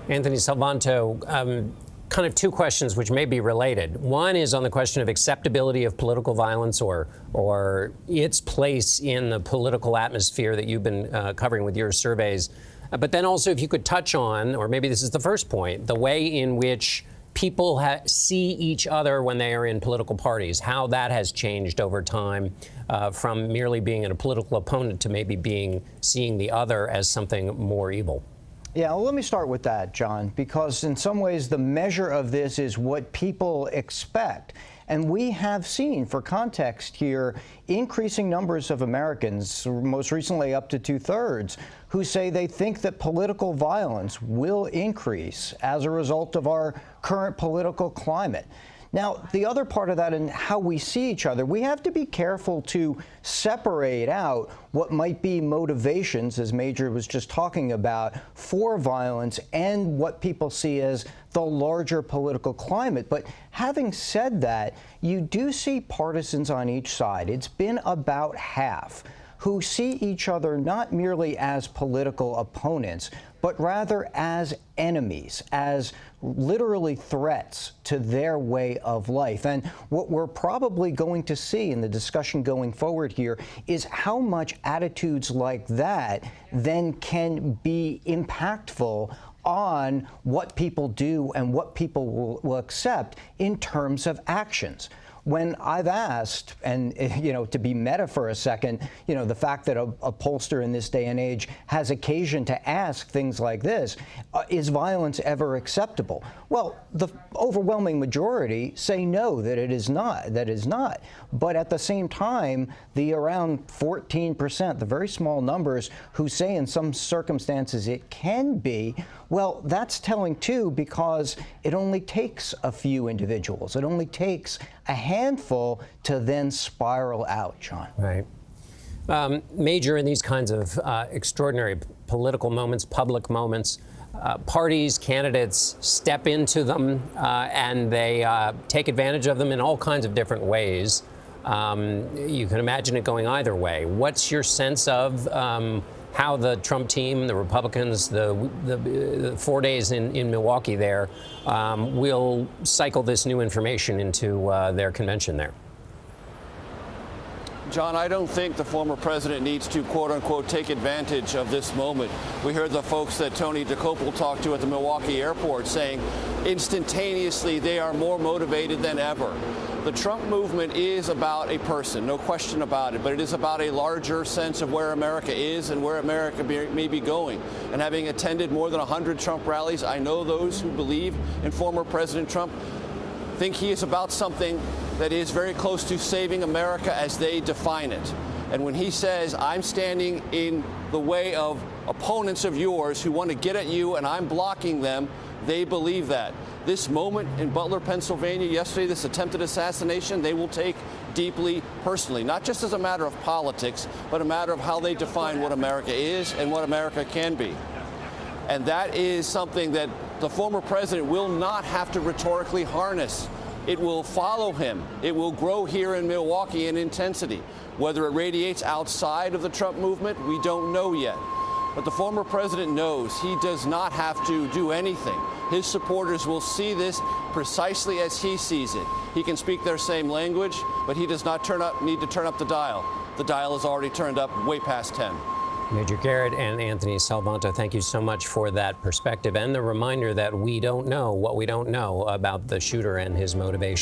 Anthony Salvanto, kind of two questions which may be related. One is on the question of acceptability of political violence or its place in the political atmosphere that you've been covering with your surveys. But then also if you could touch on, or maybe this is the first point, the way in which people see each other when they are in political parties, how that has changed over time from merely being a political opponent to maybe seeing the other as something more evil. Yeah, well, let me start with that, John, because in some ways the measure of this is what people expect. And we have seen, for context here, increasing numbers of Americans, most recently up to 2/3, who say they think that political violence will increase as a result of our current political climate. Now, the other part of that and how we see each other, we have to be careful to separate out what might be motivations, as Major was just talking about, for violence and what people see as the larger political climate. But having said that, you do see partisans on each side. It's been about half who see each other not merely as political opponents, but rather as enemies, as literally threats to their way of life. And what we're probably going to see in the discussion going forward here is how much attitudes like that then can be impactful on what people do and what people will accept in terms of actions. When I've asked, and to be meta for a second, the fact that a pollster in this day and age has occasion to ask things like this, is violence ever acceptable? Well, the overwhelming majority say no, that it is not, But at the same time, the around 14%, the very small numbers who say in some circumstances it can be, well, that's telling too, because it only takes a few individuals. It only takes a handful to then spiral out, John. Right. Major, in these kinds of extraordinary political moments, public moments, parties, candidates step into them and they take advantage of them in all kinds of different ways. You can imagine it going either way. What's your sense of how the Trump team, the Republicans, the 4 days in Milwaukee there, will cycle this new information into their convention there? John, I don't think the former president needs to, quote unquote, take advantage of this moment. We heard the folks that Tony DeCopel talked to at the Milwaukee airport saying instantaneously they are more motivated than ever. The Trump movement is about a person, no question about it, but it is about a larger sense of where America is and where America may be going. And having attended more than 100 Trump rallies, I know those who believe in former President Trump think he is about something that is very close to saving America as they define it. And when he says, I'm standing in the way of opponents of yours who want to get at you and I'm blocking them, they believe that. This moment in Butler, Pennsylvania yesterday, this attempted assassination, they will take deeply personally, not just as a matter of politics, but a matter of how they define what America is and what America can be. And that is something that the former president will not have to rhetorically harness. It will follow him. It will grow here in Milwaukee in intensity. Whether it radiates outside of the Trump movement, we don't know yet. But the former president knows he does not have to do anything. His supporters will see this precisely as he sees it. He can speak their same language, but he does not need to turn up the dial. The dial is already turned up way past 10. Major Garrett and Anthony Salvanto, thank you so much for that perspective and the reminder that we don't know what we don't know about the shooter and his motivation.